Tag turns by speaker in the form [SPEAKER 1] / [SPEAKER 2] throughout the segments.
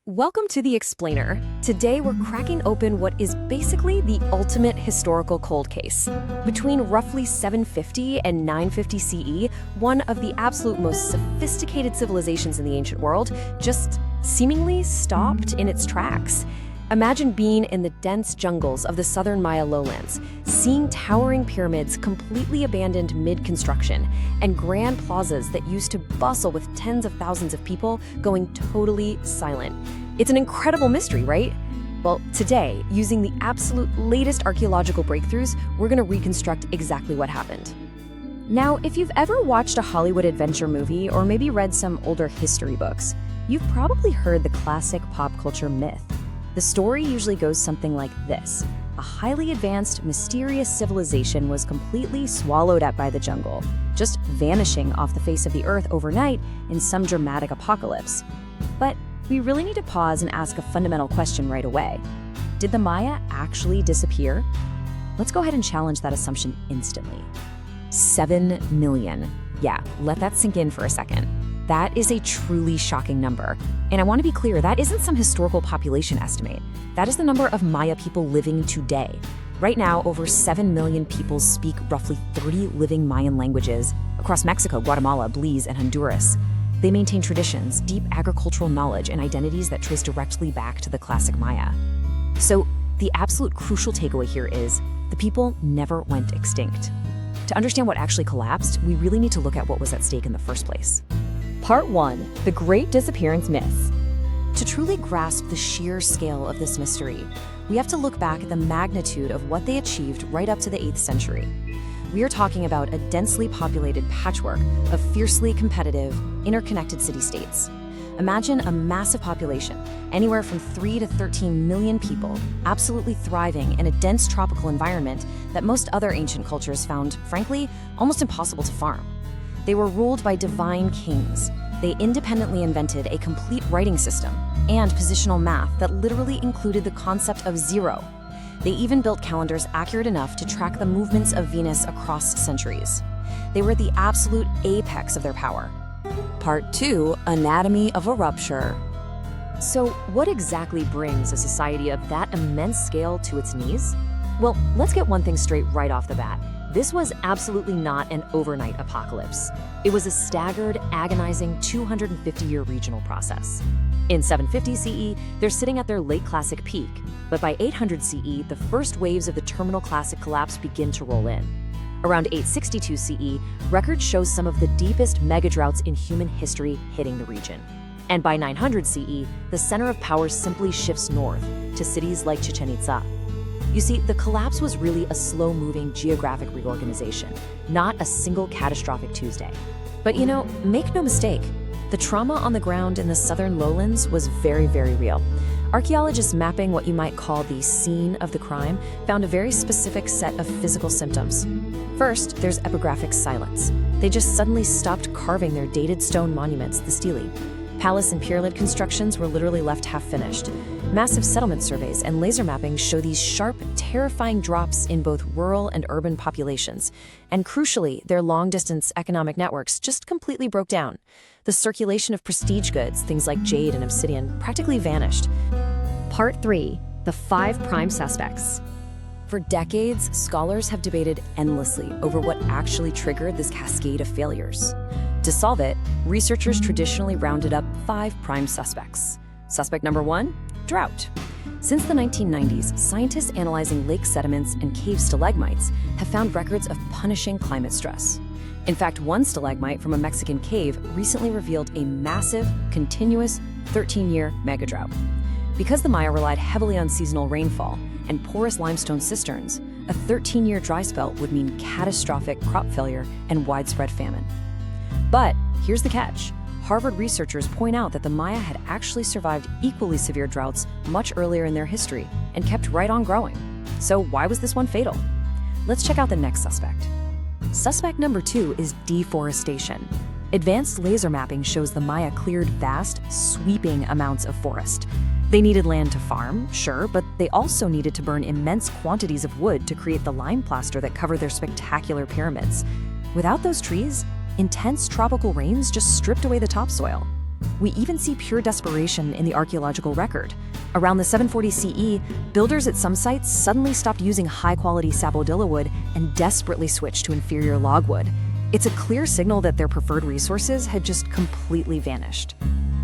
[SPEAKER 1] Welcome to The Explainer. Today we're cracking open what is basically the ultimate historical cold case. Between roughly 750 and 950 CE, one of the absolute most sophisticated civilizations in the ancient world just seemingly stopped in its tracks. Imagine being in the dense jungles of the southern Maya lowlands, seeing towering pyramids completely abandoned mid-construction, and grand plazas that used to bustle with tens of thousands of people going totally silent. It's an incredible mystery, right? Well, today, using the absolute latest archaeological breakthroughs, we're going to reconstruct exactly what happened. Now, if you've ever watched a Hollywood adventure movie or maybe read some older history books, you've probably heard the classic pop culture myth. The story usually goes something like this. A highly advanced, mysterious civilization was completely swallowed up by the jungle, just vanishing off the face of the earth overnight in some dramatic apocalypse. But we really need to pause and ask a fundamental question right away. Did the Maya actually disappear? Let's go ahead and challenge that assumption instantly. 7 million. Yeah, let that sink in for a second. That is a truly shocking number. And I want to be clear, that isn't some historical population estimate. That is the number of Maya people living today. Right now, over 7 million people speak roughly 30 living Mayan languages across Mexico, Guatemala, Belize, and Honduras. They maintain traditions, deep agricultural knowledge, and identities that trace directly back to the classic Maya. So the absolute crucial takeaway here is the people never went extinct. To understand what actually collapsed, we really need to look at what was at stake in the first place. Part 1. The Great Disappearance Myth. To truly grasp the sheer scale of this mystery, we have to look back at the magnitude of what they achieved right up to the 8th century. We are talking about a densely populated patchwork of fiercely competitive, interconnected city-states. Imagine a massive population, anywhere from 3 to 13 million people, absolutely thriving in a dense tropical environment that most other ancient cultures found, frankly, almost impossible to farm. They were ruled by divine kings. They independently invented a complete writing system and positional math that literally included the concept of zero. They even built calendars accurate enough to track the movements of Venus across centuries. They were at the absolute apex of their power. Part 2. Anatomy of a Rupture. So what exactly brings a society of that immense scale to its knees? Well, let's get one thing straight right off the bat. This was absolutely not an overnight apocalypse. It was a staggered, agonizing 250-year regional process. In 750 CE, they're sitting at their late classic peak, but by 800 CE, the first waves of the terminal classic collapse begin to roll in. Around 862 CE, records show some of the deepest mega-droughts in human history hitting the region. And by 900 CE, the center of power simply shifts north to cities like Chichen Itza. You see, the collapse was really a slow-moving geographic reorganization, not a single catastrophic Tuesday. But make no mistake, the trauma on the ground in the southern lowlands was very, very real. Archaeologists mapping what you might call the scene of the crime found a very specific set of physical symptoms. First, there's epigraphic silence. They just suddenly stopped carving their dated stone monuments, the stelae. Palace and pyramid constructions were literally left half-finished. Massive settlement surveys and laser mapping show these sharp, terrifying drops in both rural and urban populations. And crucially, their long-distance economic networks just completely broke down. The circulation of prestige goods, things like jade and obsidian, practically vanished. Part 3. The 5 prime suspects. For decades, scholars have debated endlessly over what actually triggered this cascade of failures. To solve it, researchers traditionally rounded up 5 prime suspects. Suspect number 1, drought. Since the 1990s, scientists analyzing lake sediments and cave stalagmites have found records of punishing climate stress. In fact, one stalagmite from a Mexican cave recently revealed a massive, continuous 13-year megadrought. Because the Maya relied heavily on seasonal rainfall and porous limestone cisterns, a 13-year dry spell would mean catastrophic crop failure and widespread famine. But here's the catch. Harvard researchers point out that the Maya had actually survived equally severe droughts much earlier in their history and kept right on growing. So why was this one fatal? Let's check out the next suspect. Suspect number 2 is deforestation. Advanced laser mapping shows the Maya cleared vast, sweeping amounts of forest. They needed land to farm, sure, but they also needed to burn immense quantities of wood to create the lime plaster that covered their spectacular pyramids. Without those trees, intense tropical rains just stripped away the topsoil. We even see pure desperation in the archaeological record. Around the 740 CE, builders at some sites suddenly stopped using high-quality sapodilla wood and desperately switched to inferior logwood. It's a clear signal that their preferred resources had just completely vanished.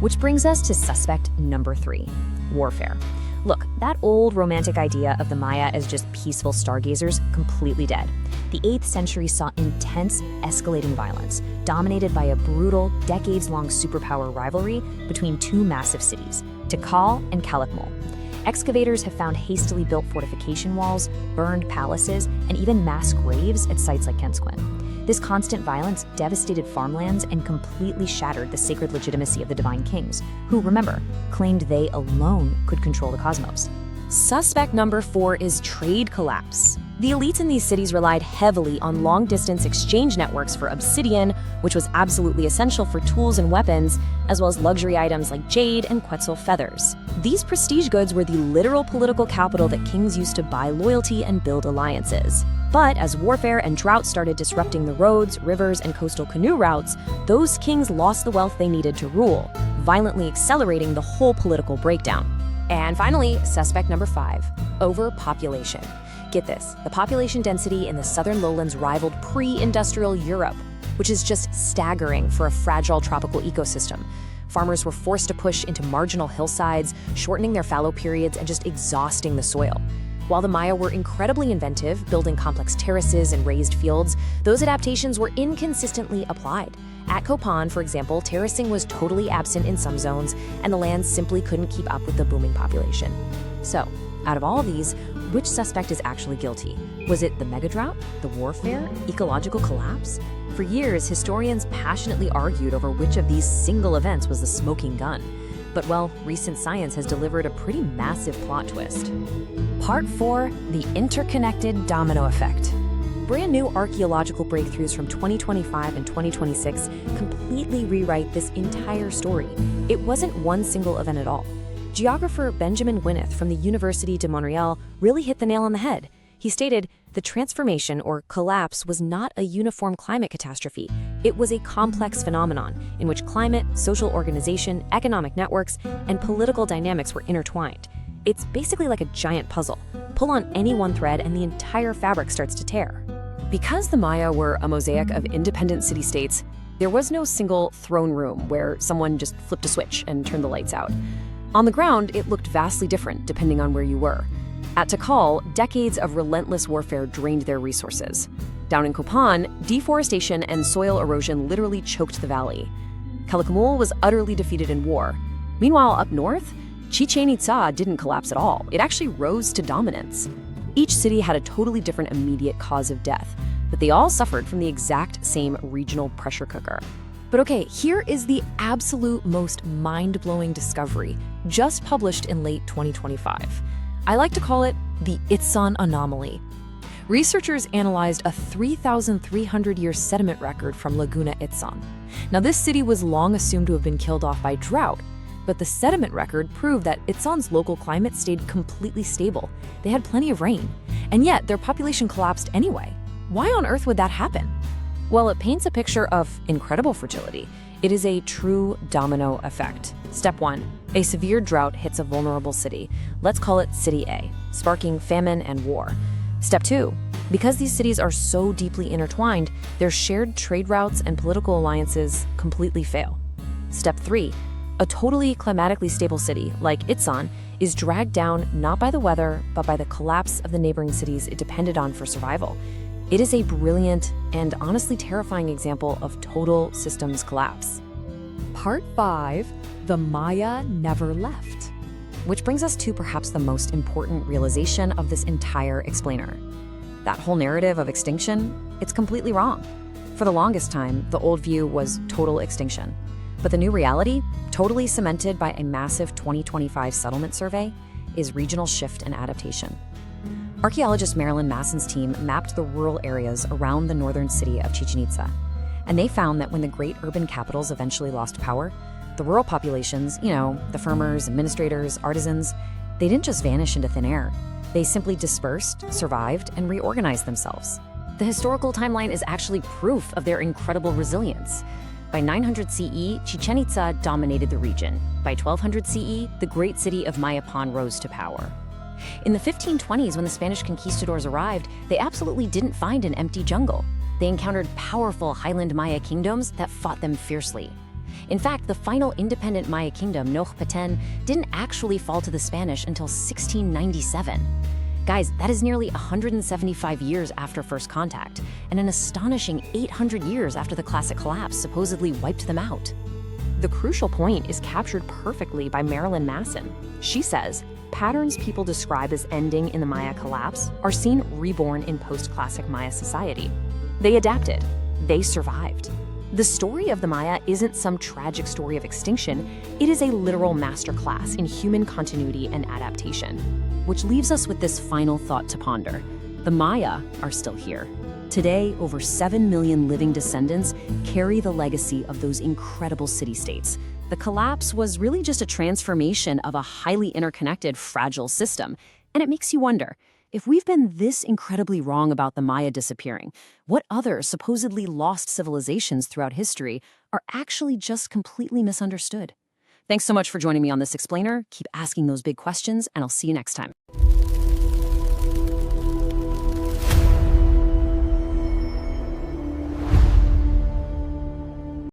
[SPEAKER 1] Which brings us to suspect number 3, warfare. Look, that old romantic idea of the Maya as just peaceful stargazers, completely dead. The 8th century saw intense, escalating violence, dominated by a brutal, decades-long superpower rivalry between two massive cities, Tikal and Calakmul. Excavators have found hastily built fortification walls, burned palaces, and even mass graves at sites like Kensquin. This constant violence devastated farmlands and completely shattered the sacred legitimacy of the divine kings, who, remember, claimed they alone could control the cosmos. Suspect number 4 is trade collapse. The elites in these cities relied heavily on long-distance exchange networks for obsidian, which was absolutely essential for tools and weapons, as well as luxury items like jade and quetzal feathers. These prestige goods were the literal political capital that kings used to buy loyalty and build alliances. But as warfare and drought started disrupting the roads, rivers, and coastal canoe routes, those kings lost the wealth they needed to rule, violently accelerating the whole political breakdown. And finally, suspect number 5, overpopulation. Get this, the population density in the southern lowlands rivaled pre-industrial Europe, which is just staggering for a fragile tropical ecosystem. Farmers were forced to push into marginal hillsides, shortening their fallow periods and just exhausting the soil. While the Maya were incredibly inventive, building complex terraces and raised fields, those adaptations were inconsistently applied. At Copan, for example, terracing was totally absent in some zones, and the land simply couldn't keep up with the booming population. So, out of all of these, which suspect is actually guilty? Was it the megadrought, the warfare, ecological collapse? For years, historians passionately argued over which of these single events was the smoking gun. But, well, recent science has delivered a pretty massive plot twist. Part 4, the interconnected domino effect. Brand new archaeological breakthroughs from 2025 and 2026 completely rewrite this entire story. It wasn't one single event at all. Geographer Benjamin Wynneth from the Université de Montréal really hit the nail on the head. He stated, the transformation or collapse was not a uniform climate catastrophe. It was a complex phenomenon in which climate, social organization, economic networks, and political dynamics were intertwined. It's basically like a giant puzzle. Pull on any one thread and the entire fabric starts to tear. Because the Maya were a mosaic of independent city-states, there was no single throne room where someone just flipped a switch and turned the lights out. On the ground, it looked vastly different depending on where you were. At Tikal, decades of relentless warfare drained their resources. Down in Copan, deforestation and soil erosion literally choked the valley. Calakmul was utterly defeated in war. Meanwhile, up north, Chichen Itza didn't collapse at all. It actually rose to dominance. Each city had a totally different immediate cause of death, but they all suffered from the exact same regional pressure cooker. But okay, here is the absolute most mind-blowing discovery, just published in late 2025. I like to call it the Itzan anomaly. Researchers analyzed a 3,300-year sediment record from Laguna Itzan. Now, this city was long assumed to have been killed off by drought, but the sediment record proved that Itzan's local climate stayed completely stable. They had plenty of rain, and yet their population collapsed anyway. Why on earth would that happen? Well, it paints a picture of incredible fragility. It is a true domino effect. Step 1, a severe drought hits a vulnerable city. Let's call it City A, sparking famine and war. Step 2, because these cities are so deeply intertwined, their shared trade routes and political alliances completely fail. Step 3, a totally climatically stable city, like Itzan, is dragged down not by the weather, but by the collapse of the neighboring cities it depended on for survival. It is a brilliant and honestly terrifying example of total systems collapse. Part 5, the Maya never left. Which brings us to perhaps the most important realization of this entire explainer. That whole narrative of extinction, it's completely wrong. For the longest time, the old view was total extinction. But the new reality, totally cemented by a massive 2025 settlement survey, is regional shift and adaptation. Archaeologist Marilyn Masson's team mapped the rural areas around the northern city of Chichen Itza, and they found that when the great urban capitals eventually lost power, the rural populations, the farmers, administrators, artisans, they didn't just vanish into thin air. They simply dispersed, survived, and reorganized themselves. The historical timeline is actually proof of their incredible resilience. By 900 CE, Chichen Itza dominated the region. By 1200 CE, the great city of Mayapan rose to power. In the 1520s, when the Spanish conquistadors arrived, they absolutely didn't find an empty jungle. They encountered powerful highland Maya kingdoms that fought them fiercely. In fact, the final independent Maya kingdom, Nochpeten, didn't actually fall to the Spanish until 1697. Guys, that is nearly 175 years after first contact, and an astonishing 800 years after the classic collapse supposedly wiped them out. The crucial point is captured perfectly by Marilyn Masson. She says, patterns people describe as ending in the Maya collapse are seen reborn in post-classic Maya society. They adapted. They survived. The story of the Maya isn't some tragic story of extinction. It is a literal masterclass in human continuity and adaptation. Which leaves us with this final thought to ponder. The Maya are still here. Today, over 7 million living descendants carry the legacy of those incredible city-states. The collapse was really just a transformation of a highly interconnected, fragile system. And it makes you wonder, if we've been this incredibly wrong about the Maya disappearing, what other supposedly lost civilizations throughout history are actually just completely misunderstood? Thanks so much for joining me on this explainer. Keep asking those big questions, and I'll see you next time.